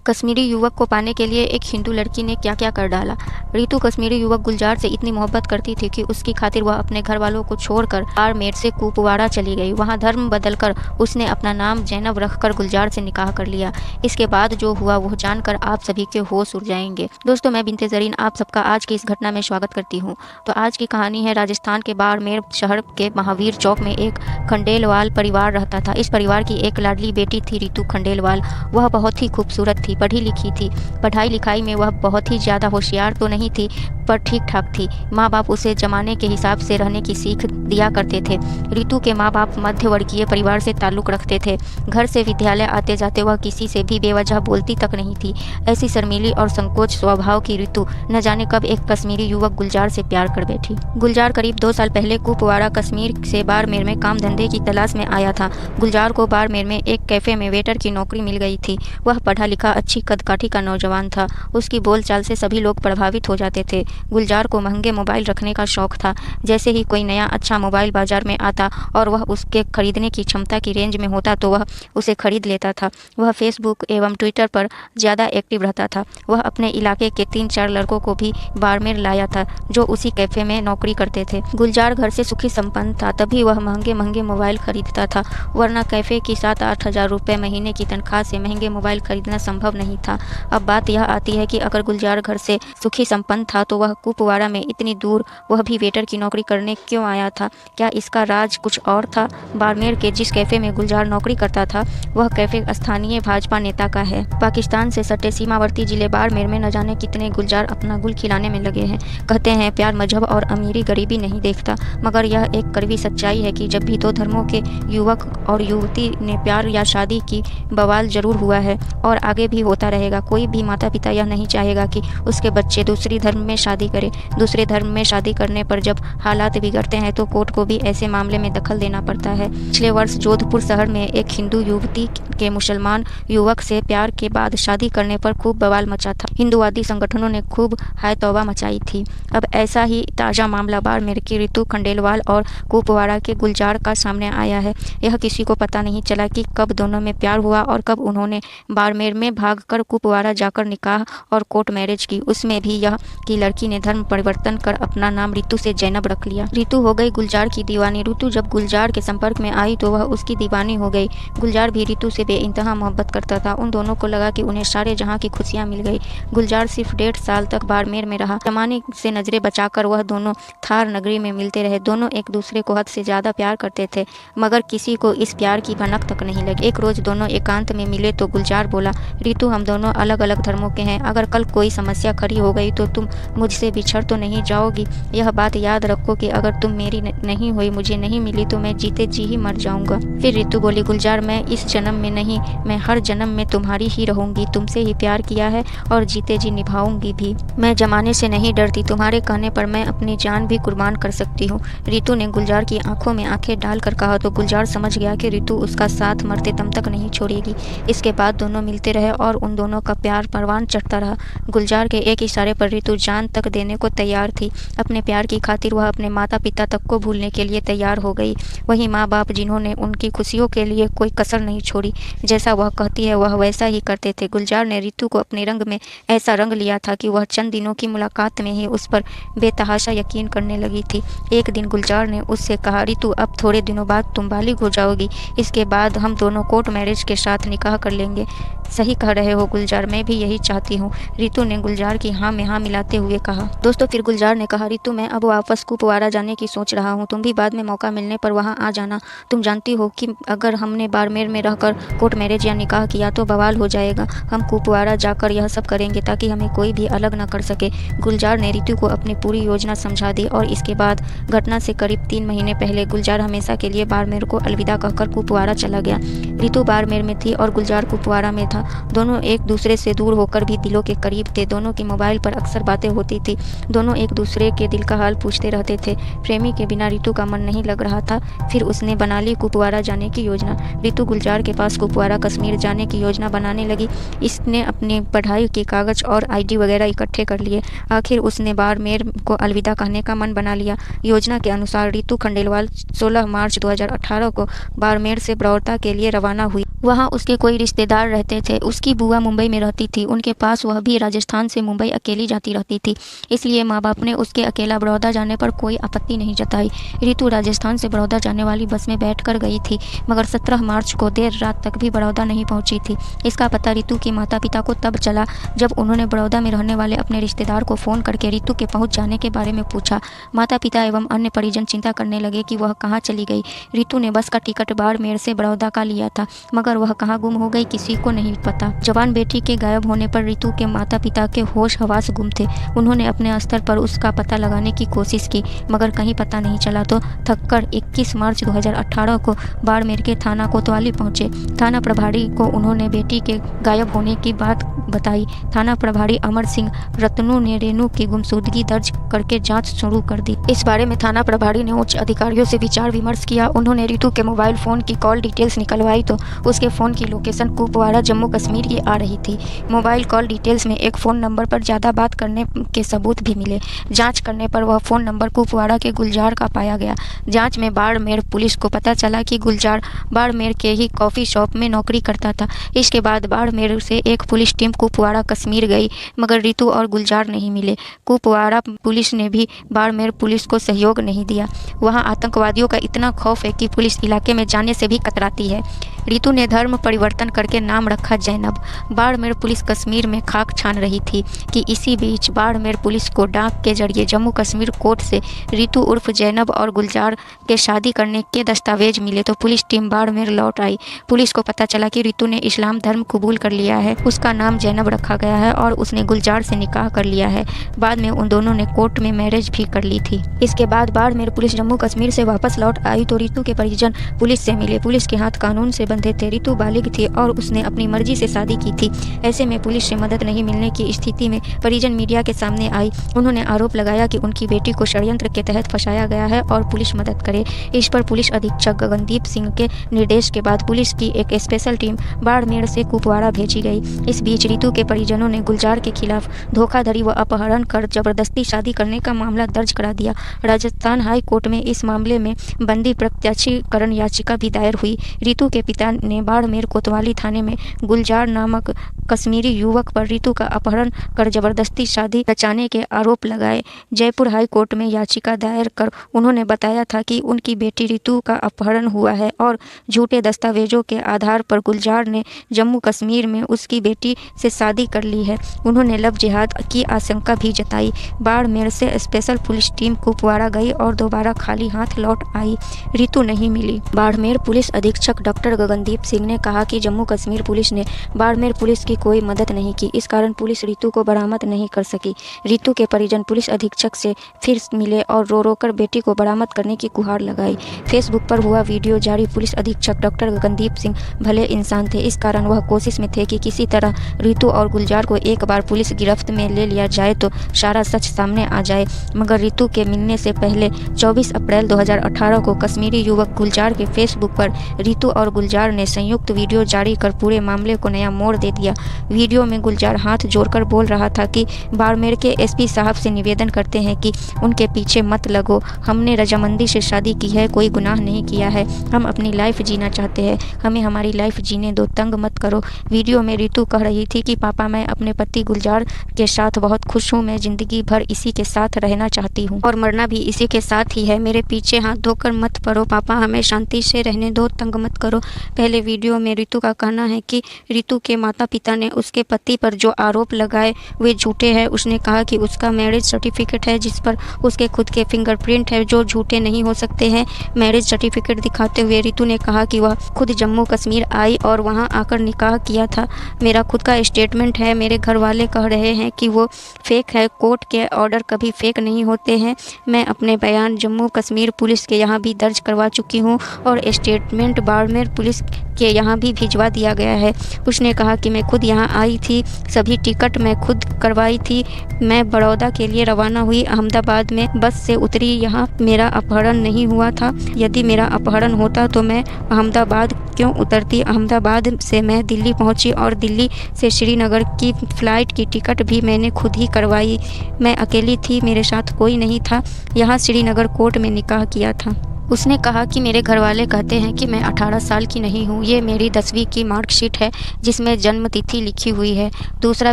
कश्मीरी युवक को पाने के लिए एक हिंदू लड़की ने क्या क्या कर डाला। रितु कश्मीरी युवक गुलजार से इतनी मोहब्बत करती थी कि उसकी खातिर वह अपने घर वालों को छोड़कर बाड़मेर से कुपवाड़ा चली गई। वहां धर्म बदलकर उसने अपना नाम जैनब रखकर गुलजार से निकाह कर लिया। इसके बाद जो हुआ वो जानकर आप सभी के होश उड़ जाएंगे। दोस्तों, मैं बिनते जरीन आप सबका आज की इस घटना में स्वागत करती हूँ। तो आज की कहानी है राजस्थान के बाड़मेर शहर के महावीर चौक में एक खंडेलवाल परिवार रहता था। इस परिवार की एक लाडली बेटी थी रितु खंडेलवाल। वह बहुत ही खूबसूरत थी, पढ़ी लिखी थी। पढ़ाई लिखाई में वह बहुत ही ज़्यादा होशियार तो नहीं थी, पर ठीक ठाक थी। माँ बाप उसे जमाने के हिसाब से रहने की सीख दिया करते थे। रितु के माँ बाप मध्यवर्गीय परिवार से ताल्लुक़ रखते थे। घर से विद्यालय आते जाते वह किसी से भी बेवजह बोलती तक नहीं थी। ऐसी शर्मीली और संकोच स्वभाव की रितु न जाने कब एक कश्मीरी युवक गुलजार से प्यार कर बैठी। गुलजार करीब 2 साल पहले कुपवाड़ा कश्मीर से बाड़मेर में काम धंधे की तलाश में आया था। गुलजार को बाड़मेर में एक कैफ़े में वेटर की नौकरी मिल गई थी। वह पढ़ा लिखा, अच्छी कदकाठी का नौजवान था। उसकी बोलचाल से सभी लोग प्रभावित हो जाते थे। गुलजार को महंगे मोबाइल रखने का शौक था। जैसे ही कोई नया अच्छा मोबाइल बाजार में आता और वह उसके खरीदने की क्षमता की रेंज में होता तो वह उसे खरीद लेता था। वह फेसबुक एवं ट्विटर पर ज़्यादा एक्टिव रहता था। वह अपने इलाके के 3-4 लड़कों को भी बाड़मेर लाया था जो उसी कैफ़े में नौकरी करते थे। गुलजार घर से सुखी संपन्न था, तभी वह महंगे महंगे मोबाइल खरीदता था, वरना कैफ़े की 7-8 हज़ार रुपये महीने की तनख्वाह से महंगे मोबाइल खरीदना संभव नहीं था। अब बात यह आती है कि अगर गुलजार घर से सुखी संपन्न था तो वह कुपवाड़ा में इतनी दूर, वह भी वेटर की नौकरी करने क्यों आया था? क्या इसका राज कुछ और था? बाड़मेर के जिस कैफ़े में गुलजार नौकरी करता था वह कैफ़े स्थानीय भाजपा नेता का है। पाकिस्तान से सटे सीमावर्ती जिले बाड़मेर में न जाने कितने गुलजार अपना गुल खिलाने में लगे हैं। कहते हैं प्यार मजहब और अमीरी गरीबी नहीं देखता, मगर यह एक कड़वी सच्चाई है कि जब भी 2 धर्मों के युवक और युवती ने प्यार या शादी की, बवाल जरूर हुआ है और आगे भी होता रहेगा। कोई भी माता पिता यह नहीं चाहेगा कि उसके बच्चे दूसरी धर्म में शादी करें। दूसरे धर्म में शादी करने पर जब हालात बिगड़ते हैं तो कोर्ट को भी ऐसे मामले में दखल देना पड़ता है। पिछले वर्ष जोधपुर शहर में एक हिंदू युवती के मुसलमान युवक से प्यार के बाद शादी करने पर खूब बवाल मचा था। हिंदुवादी संगठनों ने खूब हाय तौबा मचाई थी। अब ऐसा ही ताज़ा मामला बाड़मेर की रितु खंडेलवाल और कुपवाड़ा के गुलजार का सामने आया है। यह किसी को पता नहीं चला कि कब दोनों में प्यार हुआ और कब उन्होंने बाड़मेर में भागकर कुपवाड़ा जाकर निकाह और कोर्ट मैरिज की। उसमें भी यह कि लड़की ने धर्म परिवर्तन कर अपना नाम रितु से जैनब रख लिया। रितु हो गई गुलजार की दीवानी। रितु जब गुलजार के संपर्क में आई तो वह उसकी दीवानी हो गई। गुलजार भी रितु से बेइंतहा मोहब्बत करता था। उन दोनों को लगा कि उन्हें सारे जहां की खुशियां मिल गई। गुलजार सिर्फ 1.5 साल तक बाड़मेर में रहा। जमाने से नजरें बचाकर वह दोनों थार नगरी में मिलते रहे। दोनों एक दूसरे को हद से ज़्यादा प्यार करते थे, मगर किसी को इस प्यार की भनक तक नहीं लगी। एक रोज़ दोनों एकांत में मिले तो गुलजार बोला, रितु हम दोनों अलग अलग धर्मों के हैं। अगर कल कोई समस्या खड़ी हो गई तो तुम मुझसे बिछड़ तो नहीं जाओगी? यह बात याद रखो कि अगर तुम मेरी नहीं हुई, मुझे नहीं मिली तो मैं जीते जी ही मर जाऊंगा। फिर रितु बोली, गुलजार मैं इस जन्म में नहीं, मैं हर जन्म में तुम्हारी ही रहूंगी। तुमसे ही प्यार किया है और जीते जी निभाऊंगी भी। मैं जमाने से नहीं डरती, तुम्हारे कहने पर मैं अपनी जान भी कुर्बान कर सकती हूँ। रितु ने गुलजार की आंखों में आंखें डालकर कहा तो गुलजार समझ गया कि रितु उसका साथ मरते दम तक नहीं छोड़ेगी। इसके बाद दोनों मिलते रहे और उन दोनों का प्यार परवान चढ़ता रहा। गुलजार के एक इशारे पर रितु जान तक देने को तैयार थी। अपने प्यार की खातिर वह अपने माता पिता तक को भूलने के लिए तैयार हो गई। वही माँ बाप जिन्होंने उनकी खुशियों के लिए कोई कसर नहीं छोड़ी। जैसा वह कहती है वह वैसा ही करते थे। गुलजार ने रितु को अपने रंग में ऐसा रंग लिया था कि वह चंद दिनों की मुलाकात में ही उस पर बेतहाशा यकीन करने लगी थी। एक दिन गुलजार ने उससे कहा, रितु अब थोड़े दिनों बाद तुम बालिग हो जाओगी, इसके बाद हम दोनों कोर्ट मैरिज के साथ निकाह कर लेंगे। सही कह रहे हो गुलजार, मैं भी यही चाहती हूँ, रितु ने गुलजार की हाँ में हाँ मिलाते हुए कहा। दोस्तों, फिर गुलजार ने कहा, रितु मैं अब वापस कुपवाड़ा जाने की सोच रहा हूँ, तुम भी बाद में मौका मिलने पर वहाँ आ जाना। तुम जानती हो कि अगर हमने बाड़मेर में रहकर कोर्ट मैरिज या निकाह किया तो बवाल हो जाएगा। हम कुपवाड़ा जाकर यह सब करेंगे ताकि हमें कोई भी अलग न कर सके। गुलजार ने रितु को अपनी पूरी योजना समझा दी और इसके बाद घटना से करीब 3 महीने पहले गुलजार हमेशा के लिए बाड़मेर को अलविदा कहकर कुपवाड़ा चला गया। रितु बाड़मेर में थी और गुलजार कुपवाड़ा में था। दोनों एक दूसरे से दूर होकर भी दिलों के करीब थे। दोनों की मोबाइल पर अक्सर बातें होती थी। दोनों एक दूसरे के दिल का हाल पूछते रहते थे। प्रेमी के बिना रितु का मन नहीं लग रहा था। फिर उसने बना ली कुपवाड़ा जाने की योजना। रितु गुलजार के पास कुपवाड़ा कश्मीर जाने की योजना बनाने लगी। इसने अपनी पढ़ाई के कागज और ID वगैरह इकट्ठे कर लिए। आखिर उसने बाड़मेर को अलविदा कहने का मन बना लिया। योजना के अनुसार रितु खंडेलवाल 16 मार्च 2018 को बाड़मेर से बरौता के लिए रवाना हुई। वहाँ उसके कोई रिश्तेदार रहते थे। उसकी बुआ मुंबई में रहती थी, उनके पास वह भी राजस्थान से मुंबई अकेली जाती रहती थी, इसलिए माँ बाप ने उसके अकेला बड़ौदा जाने पर कोई आपत्ति नहीं जताई। रितु राजस्थान से बड़ौदा जाने वाली बस में बैठकर गई थी, मगर 17 मार्च को देर रात तक भी बड़ौदा नहीं पहुंची थी। इसका पता रितु के माता पिता को तब चला जब उन्होंने बड़ौदा में रहने वाले अपने रिश्तेदार को फ़ोन करके रितु के पहुंच जाने के बारे में पूछा। माता पिता एवं अन्य परिजन चिंता करने लगे कि वह कहाँ चली गई। रितु ने बस का टिकट बाड़मेर से बड़ौदा का लिया था, मगर वह कहाँ गुम हो गई किसी को नहीं पता। जवान बेटी के गायब होने पर रितु के माता पिता के होश हवास गुम थे। उन्होंने अपने स्तर पर उसका पता लगाने की कोशिश की, मगर कहीं पता नहीं चला तो थककर 21 मार्च 2018 को बाड़मेर के थाना कोतवाली पहुंचे। थाना प्रभारी को उन्होंने बेटी के गायब होने की बात बताई। थाना प्रभारी अमर सिंह रत्नू ने रेनू की गुमशुदगी दर्ज करके जांच शुरू कर दी। इस बारे में थाना प्रभारी ने उच्च अधिकारियों से विचार विमर्श किया। उन्होंने रितु के मोबाइल फ़ोन की कॉल डिटेल्स निकलवाई तो उसके फ़ोन की लोकेशन कुपवाड़ा जम्मू कश्मीर की आ रही थी। मोबाइल कॉल डिटेल्स में एक फ़ोन नंबर पर ज़्यादा बात करने के सबूत भी मिले। जांच करने पर वह फ़ोन नंबर कुपवाड़ा के गुलजार का पाया गया। जांच में बाड़मेर पुलिस को पता चला कि गुलजार बाड़मेर के ही कॉफ़ी शॉप में नौकरी करता था। इसके बाद बाड़मेर से एक पुलिस टीम कुपवाड़ा कश्मीर गई, मगर रितु और गुलजार नहीं मिले। कुपवाड़ा पुलिस ने भी बाड़मेर पुलिस को सहयोग नहीं दिया। वहां आतंकवादियों का इतना खौफ है कि पुलिस इलाके में जाने से भी कतराती है। रितु ने धर्म परिवर्तन करके नाम रखा जैनब। बाड़मेर पुलिस कश्मीर में खाक छान रही थी कि इसी बीच बाड़मेर पुलिस को डाक के जरिए जम्मू कश्मीर कोर्ट से रितु उर्फ जैनब और गुलजार के शादी करने के दस्तावेज मिले तो पुलिस टीम बाड़मेर लौट आई। पुलिस को पता चला कि रितु ने इस्लाम धर्म कबूल कर लिया है, उसका नाम जैनब रखा गया है और उसने गुलजार से निकाह कर लिया है। बाद में उन दोनों ने कोर्ट में मैरिज भी कर ली थी। इसके बाद बाड़मेर पुलिस जम्मू कश्मीर से वापस लौट आई तो रितु के परिजन पुलिस से मिले। पुलिस के हाथ कानून से बंधे थे। रितु बालिग थी और उसने अपनी मर्जी से शादी की थी। ऐसे में पुलिस से मदद नहीं मिलने की स्थिति में परिजन मीडिया के सामने आई। उन्होंने आरोप लगाया कि उनकी बेटी को षड्यंत्र के तहत फंसाया गया है और पुलिस मदद करे। इस पर पुलिस अधीक्षक गगनदीप सिंह के निर्देश के बाद पुलिस की एक स्पेशल टीम बाड़मेर से कुपवाड़ा भेजी गई। इस बीच रितु के परिजनों ने गुलजार के खिलाफ धोखाधड़ी व अपहरण कर जबरदस्ती शादी करने का मामला दर्ज करा दिया। राजस्थान हाई कोर्ट में इस मामले में बंदी प्रत्याशीकरण याचिका भी दायर हुई। रितु के पिता ने बाड़मेर कोतवाली थाने में गुलजार नामक कश्मीरी युवक पर रितु का अपहरण कर जबरदस्ती शादी रचाने के आरोप लगाए। जयपुर हाई कोर्ट में याचिका दायर कर उन्होंने बताया था कि उनकी बेटी रितु का अपहरण हुआ है और झूठे दस्तावेजों के आधार पर गुलजार ने जम्मू कश्मीर में उसकी बेटी से शादी कर ली है। उन्होंने लव जिहाद की आशंका भी जताई। बाड़मेर से स्पेशल पुलिस टीम कुपवाड़ा गई और दोबारा खाली हाथ लौट आई। रितु नहीं मिली। बाड़मेर पुलिस अधीक्षक डॉक्टर गगनदीप सिंह ने कहा कि जम्मू कश्मीर पुलिस ने बाड़मेर पुलिस की कोई मदद नहीं की, इस कारण पुलिस रितु को बरामद नहीं कर सकी। रितु के परिजन पुलिस अधीक्षक से फिर मिले और रो रो कर बेटी को बरामद करने की गुहार लगाई। फेसबुक पर हुआ वीडियो जारी पुलिस अधीक्षक डॉक्टर गगनदीप सिंह भले इंसान थे, इस कारण वह कोशिश में थे कि किसी तरह रितु और गुलजार को एक बार पुलिस गिरफ्त में ले लिया जाए तो सारा सच सामने आ जाए। मगर रितु के मिलने से पहले 24 अप्रैल 2018 को कश्मीरी युवक गुलजार के फेसबुक पर रितु और गुलजार ने संयुक्त वीडियो जारी कर पूरे मामले को नया मोड़ दे दिया। वीडियो में गुलजार हाथ जोड़कर बोल रहा था कि बाड़मेर के एसपी साहब से निवेदन करते हैं कि उनके पीछे मत लगो, हमने रजामंदी से शादी की है, कोई गुनाह नहीं किया है, हम अपनी लाइफ जीना चाहते हैं, हमें हमारी लाइफ जीने दो, तंग मत करो। वीडियो में रितु कह रही थी कि पापा मैं अपने पति गुलजार के साथ बहुत खुश हूँ, मैं जिंदगी भर इसी के साथ रहना चाहती हूँ और मरना भी इसी के साथ ही है, मेरे पीछे हाथ धोकर मत पड़ो पापा, हमें शांति से रहने दो, तंग मत करो। पहले वीडियो में रितु का कहना है कि रितु के माता पिता ने उसके पति पर जो आरोप लगाए वे झूठे हैं। उसने कहा कि उसका मैरिज सर्टिफिकेट है जिस पर उसके खुद के फिंगरप्रिंट है जो झूठे नहीं हो सकते हैं। मैरिज सर्टिफिकेट दिखाते हुए रितु ने कहा कि वह खुद जम्मू कश्मीर आई और वहां आकर निकाह किया था। मेरा खुद का स्टेटमेंट है, मेरे घर वाले कह रहे हैं कि वो फेक है, कोर्ट के ऑर्डर कभी फेक नहीं होते हैं। मैं अपने बयान जम्मू कश्मीर पुलिस के यहाँ भी दर्ज करवा चुकी हूँ और स्टेटमेंट बाड़मेर पुलिस के यहाँ भी भिजवा दिया गया है। उसने कहा कि मैं खुद यहाँ आई थी, सभी टिकट मैं खुद करवाई थी, मैं बड़ौदा के लिए रवाना हुई, अहमदाबाद में बस से उतरी, यहाँ मेरा अपहरण नहीं हुआ था। यदि मेरा अपहरण होता तो मैं अहमदाबाद क्यों उतरती। अहमदाबाद से मैं दिल्ली पहुँची और दिल्ली से श्रीनगर की फ़्लाइट की टिकट भी मैंने खुद ही करवाई। मैं अकेली थी, मेरे साथ कोई नहीं था। यहाँ श्रीनगर कोर्ट में निकाह किया था। उसने कहा कि मेरे घरवाले कहते हैं कि मैं 18 साल की नहीं हूँ। ये मेरी 10वीं की मार्कशीट है जिसमें जन्म तिथि लिखी हुई है। दूसरा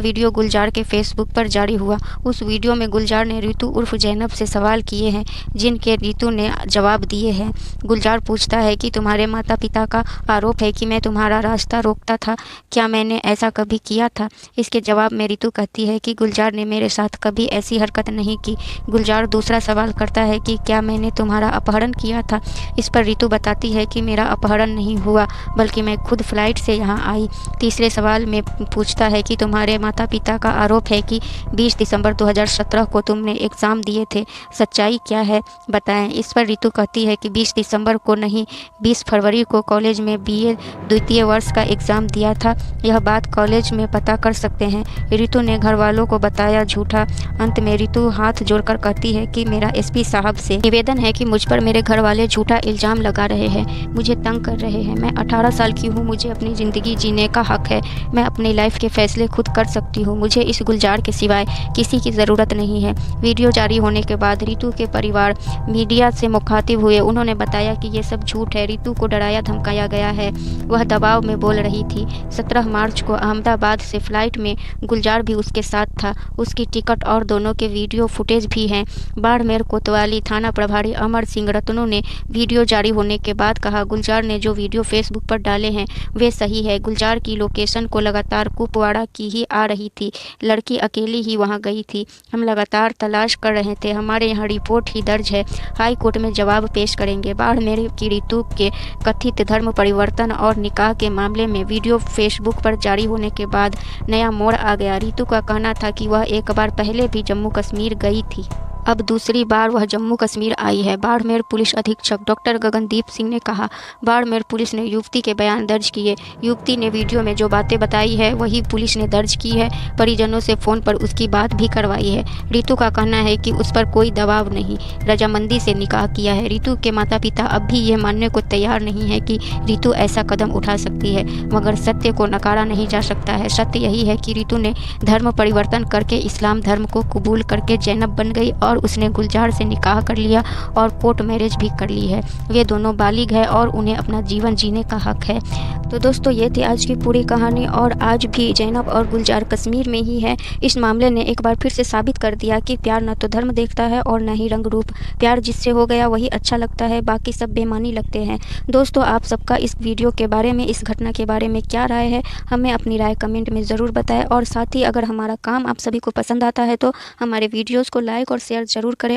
वीडियो गुलजार के फेसबुक पर जारी हुआ। उस वीडियो में गुलजार ने रितु उर्फ जैनब से सवाल किए हैं जिनके रितु ने जवाब दिए हैं। गुलजार पूछता है कि तुम्हारे माता पिता का आरोप है कि मैं तुम्हारा रास्ता रोकता था, क्या मैंने ऐसा कभी किया था? इसके जवाब में रितु कहती है कि गुलजार ने मेरे साथ कभी ऐसी हरकत नहीं की। गुलजार दूसरा सवाल करता है कि क्या मैंने तुम्हारा अपहरण किया था? इस पर रितु बताती है कि मेरा अपहरण नहीं हुआ बल्कि मैं खुद फ्लाइट से यहाँ आई। तीसरे सवाल में पूछता है कि तुम्हारे माता पिता का आरोप है कि 20 दिसंबर 2017 को तुमने एग्ज़ाम दिए थे, सच्चाई क्या है बताएं। इस पर रितु कहती है कि 20 दिसंबर को नहीं, 20 फरवरी को कॉलेज में BA द्वितीय वर्ष का एग्ज़ाम दिया था। यह बात कॉलेज में पता कर सकते हैं। रितु ने घर वालों को बताया झूठा। अंत में रितु हाथ जोड़कर कहती है कि मेरा SP साहब से निवेदन है कि मुझ पर मेरे घर वाले झूठा इल्ज़ाम लगा रहे हैं, मुझे तंग कर रहे हैं। मैं 18 साल की हूँ, मुझे अपनी ज़िंदगी जीने का हक है। मैं अपनी लाइफ के फैसले खुद कर सकती हूँ। मुझे इस गुलजार के सिवाय किसी की ज़रूरत नहीं है। वीडियो जारी होने के बाद रितु के परिवार मीडिया से मुखातिब हुए। उन्होंने बताया कि ये सब झूठ है, रितु को डराया धमकाया गया है, वह दबाव में बोल रही थी। 17 मार्च को अहमदाबाद से फ्लाइट में गुलजार भी उसके साथ था। उसकी टिकट और दोनों के वीडियो फुटेज भी हैं। बाड़मेर कोतवाली थाना प्रभारी अमर सिंह रतनू ने वीडियो जारी होने के बाद कहा, गुलजार ने जो वीडियो फेसबुक पर डाले हैं वे सही है। गुलजार की लोकेशन को लगातार कुपवाड़ा की ही आ रही थी। लड़की अकेली ही वहां गई थी। हम लगातार तलाश कर रहे थे। हमारे यहाँ रिपोर्ट ही दर्ज है, हाई कोर्ट में जवाब पेश करेंगे। बाड़मेर की रितु के कथित धर्म परिवर्तन और निकाह के मामले में वीडियो फेसबुक पर जारी होने के बाद नया मोड़ आ गया। रितु का कहना था कि वह एक बार पहले भी जम्मू कश्मीर गई थी, अब दूसरी बार वह जम्मू कश्मीर आई है। बाड़मेर पुलिस अधीक्षक डॉक्टर गगनदीप सिंह ने कहा, बाड़मेर पुलिस ने युवती के बयान दर्ज किए। युवती ने वीडियो में जो बातें बताई है वही पुलिस ने दर्ज की है। परिजनों से फ़ोन पर उसकी बात भी करवाई है। रितु का कहना है कि उस पर कोई दबाव नहीं, रजामंदी से निकाह किया है। रितु के माता पिता अब भी ये मानने को तैयार नहीं है कि रितु ऐसा कदम उठा सकती है, मगर सत्य को नकारा नहीं जा सकता है। सत्य यही है कि रितु ने धर्म परिवर्तन करके इस्लाम धर्म को कबूल करके जैनब बन गई और उसने गुलजार से निकाह कर लिया और कोर्ट मैरिज भी कर ली है। वे दोनों बालिग है और उन्हें अपना जीवन जीने का हक है। तो दोस्तों ये थी आज की पूरी कहानी और आज भी जैनब और गुलजार कश्मीर में ही है। इस मामले ने एक बार फिर से साबित कर दिया कि प्यार न तो धर्म देखता है और न ही रंग रूप। प्यार जिससे हो गया वही अच्छा लगता है, बाकी सब बेमानी लगते हैं। दोस्तों आप सबका इस वीडियो के बारे में, इस घटना के बारे में क्या राय है, हमें अपनी राय कमेंट में ज़रूर बताएं। और साथ ही अगर हमारा काम आप सभी को पसंद आता है तो हमारे वीडियोज़ को लाइक और शेयर ज़रूर करें।